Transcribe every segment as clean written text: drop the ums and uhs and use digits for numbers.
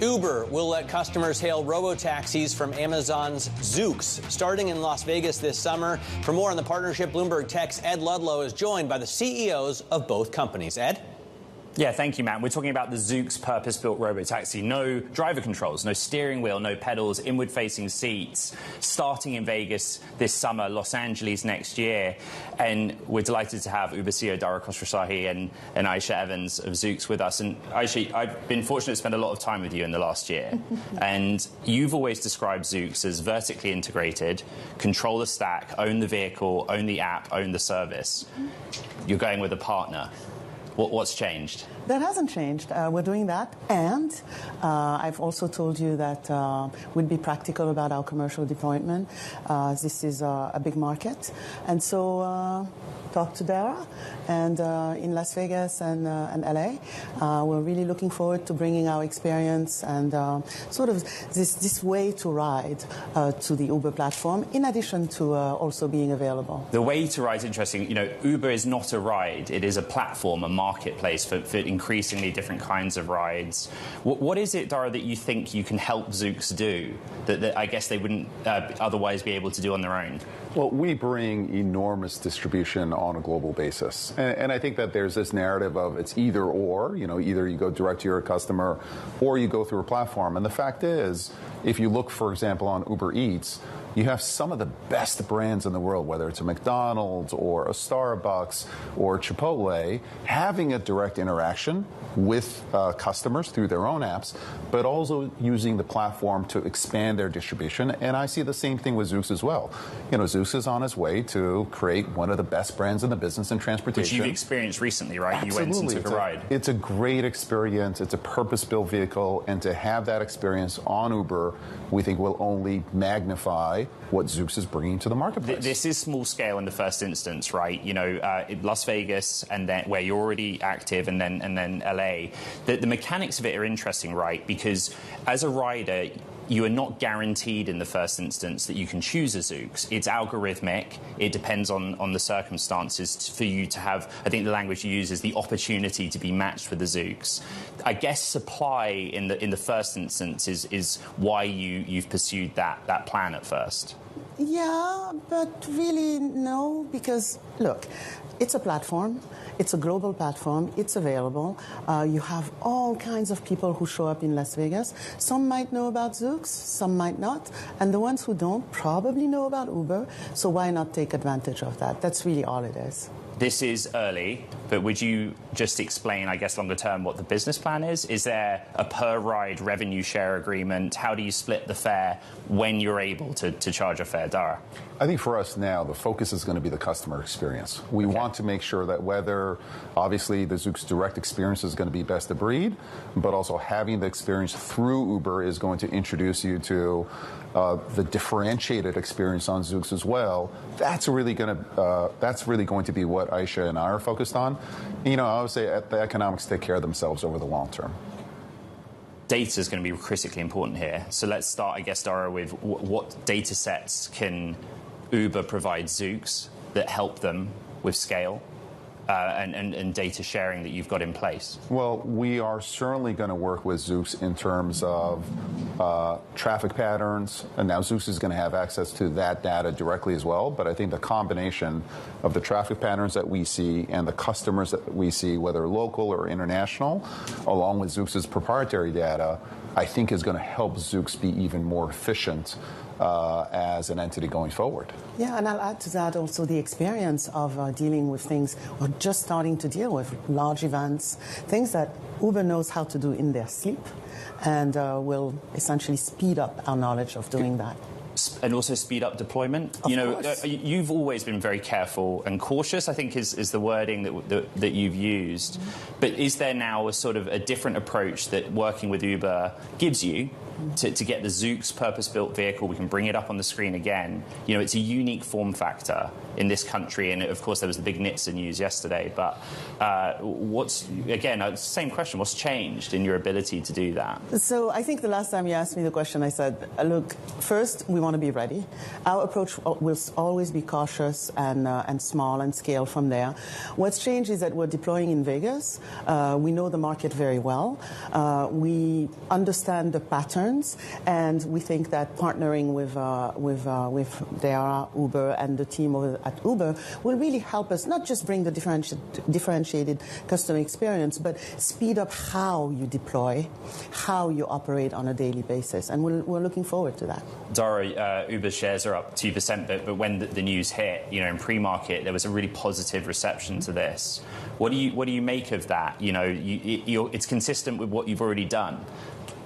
Uber will let customers hail robotaxis from Amazon's Zoox, starting in Las Vegas this summer. For more on the partnership, Bloomberg Tech's Ed Ludlow is joined by the CEOs of both companies. Ed? Yeah, thank you, Matt. We're talking about the Zoox purpose-built robotaxi. No driver controls, no steering wheel, no pedals, inward-facing seats. Starting in Vegas this summer, Los Angeles next year. And we're delighted to have Uber CEO Dara Khosrowshahi and Aicha Evans of Zoox with us. And Aicha, I've been fortunate to spend a lot of time with you in the last year. And you've always described Zoox as vertically integrated, control the stack, own the vehicle, own the app, own the service. You're going with a partner. What's changed? That hasn't changed. We're doing that. And I've also told you that we'd be practical about our commercial deployment. This is a big market. And so talk to Dara. And in Las Vegas and LA, we're really looking forward to bringing our experience and sort of this way to ride to the Uber platform, in addition to also being available. The way to ride is interesting. You know, Uber is not a ride. It is a platform, a marketplace for increasingly different kinds of rides. What is it, Dara, that you think you can help Zoox do that I guess they wouldn't otherwise be able to do on their own? Well, we bring enormous distribution on a global basis. And I think that there's this narrative of it's either or, you know, either you go direct to your customer or you go through a platform. And the fact is, if you look, for example, on Uber Eats, you have some of the best brands in the world, whether it's a McDonald's or a Starbucks or Chipotle, having a direct interaction with customers through their own apps, but also using the platform to expand their distribution. And I see the same thing with Zoox as well. You know, Zoox is on his way to create one of the best brands in the business in transportation. Which you've experienced recently, right? Absolutely. You went and took a ride. It's a great experience. It's a purpose-built vehicle. And to have that experience on Uber, we think will only magnify what Zoox is bringing to the marketplace. This is small scale in the first instance, right? You know, Las Vegas, and then where you're already active, and then LA. The mechanics of it are interesting, right? Because as a rider, you are not guaranteed in the first instance that you can choose a Zoox. It's algorithmic. It depends on the circumstances for you to have, I think the language you use is the opportunity to be matched with the Zoox. I guess supply in the first instance is why you've pursued that plan at first. Yeah, but really no, because look, it's a platform. It's a global platform. It's available. You have all kinds of people who show up in Las Vegas. Some might know about Zoox, some might not. And the ones who don't probably know about Uber. So why not take advantage of that? That's really all it is. This is early, but would you just explain, I guess, longer term what the business plan is? Is there a per-ride revenue share agreement? How do you split the fare when you're able to charge a fare, Dara? I think for us now, the focus is going to be the customer experience. We want to make sure that whether, obviously, the Zoox direct experience is going to be best of breed, but also having the experience through Uber is going to introduce you to the differentiated experience on Zoox as well. That's really going to be what Aicha and I are focused on. You know, I would say the economics take care of themselves over the long term. Data is going to be critically important here. So let's start, I guess, Dara, with what data sets can Uber provide Zoox that help them with scale and data sharing that you've got in place? Well, we are certainly going to work with Zoox in terms of traffic patterns, and now Zoox is going to have access to that data directly as well. But I think the combination of the traffic patterns that we see and the customers that we see, whether local or international, along with Zoox's proprietary data, I think is going to help Zoox be even more efficient as an entity going forward. Yeah, and I'll add to that also the experience of dealing with things, or just starting to deal with large events, things that Uber knows how to do in their sleep, and will essentially speed up our knowledge of doing that. And also speed up deployment. Of you know, course. You've always been very careful and cautious, I think is the wording that you've used. But is there now a sort of a different approach that working with Uber gives you to get the Zoox purpose-built vehicle. We can bring it up on the screen again. You know, it's a unique form factor in this country, and of course there was the big NHTSA news yesterday. But same question, what's changed in your ability to do that? So I think the last time you asked me the question, I said, look, first, we want to be ready. Our approach will always be cautious and small and scale from there. What's changed is that we're deploying in Vegas. We know the market very well. We understand the patterns, and we think that partnering with Dara, Uber, and the team over at Uber will really help us not just bring the differentiated customer experience, but speed up how you deploy, how you operate on a daily basis. And we're looking forward to that. Dara, Uber shares are up 2%, but when the news hit, you know, in pre-market, there was a really positive reception to this. What do you make of that? You know, it's consistent with what you've already done.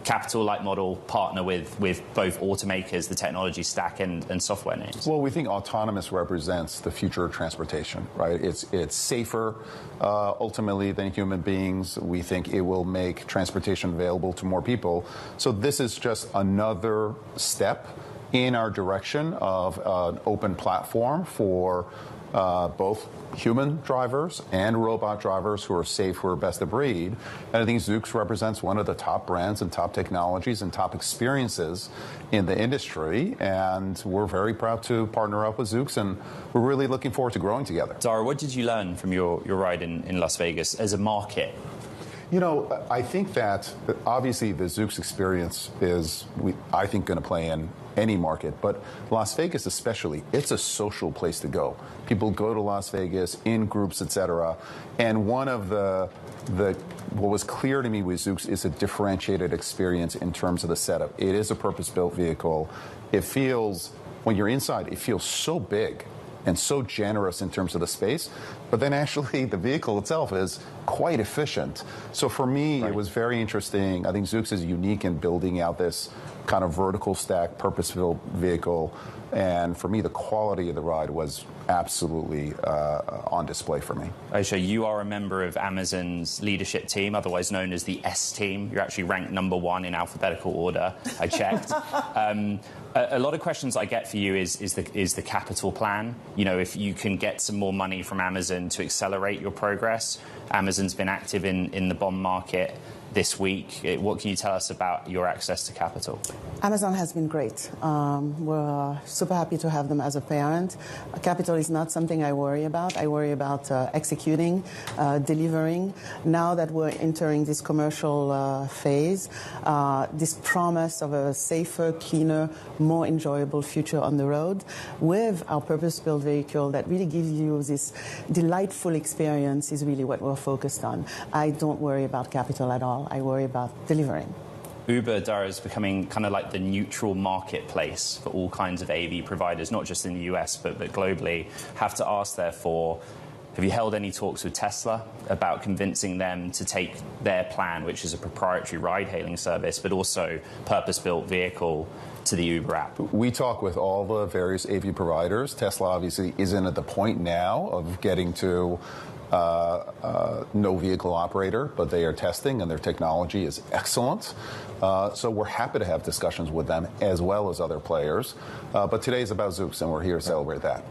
Capital-light model, partner with both automakers, the technology stack, and software names. Well, we think autonomous represents the future of transportation, right? It's safer, ultimately, than human beings. We think it will make transportation available to more people. So this is just another step in our direction of an open platform for both human drivers and robot drivers who are safe, who are best of breed. And I think Zoox represents one of the top brands and top technologies and top experiences in the industry. And we're very proud to partner up with Zoox, and we're really looking forward to growing together. Dara, what did you learn from your ride in Las Vegas as a market? You know, I think that obviously the Zoox experience is, I think, going to play in any market, but Las Vegas especially, it's a social place to go. People go to Las Vegas in groups, etc. And one of what was clear to me with Zoox is a differentiated experience in terms of the setup. It is a purpose-built vehicle. It feels, when you're inside, it feels so big and so generous in terms of the space, but then actually the vehicle itself is quite efficient. So for me, It was very interesting. I think Zoox is unique in building out this kind of vertical stack, purpose-built vehicle. And for me, the quality of the ride was absolutely on display for me. Aicha, you are a member of Amazon's leadership team, otherwise known as the S team. You're actually ranked #1 in alphabetical order. I checked. A lot of questions I get for you is the capital plan. You know, if you can get some more money from Amazon to accelerate your progress. Amazon's been active in the bond market this week. What can you tell us about your access to capital? Amazon has been great. We're super happy to have them as a parent. Capital is not something I worry about. I worry about executing, delivering. Now that we're entering this commercial phase, this promise of a safer, cleaner, more enjoyable future on the road with our purpose-built vehicle that really gives you this delightful experience is really what we're focused on. I don't worry about capital at all. I worry about delivering. Uber, Dara, is becoming kind of like the neutral marketplace for all kinds of AV providers, not just in the US, but globally. Have to ask, therefore, have you held any talks with Tesla about convincing them to take their plan, which is a proprietary ride-hailing service, but also purpose-built vehicle, to the Uber app? We talk with all the various AV providers. Tesla obviously isn't at the point now of getting to no vehicle operator, but they are testing, and their technology is excellent. So we're happy to have discussions with them as well as other players. But today is about Zoox, and we're here to celebrate that.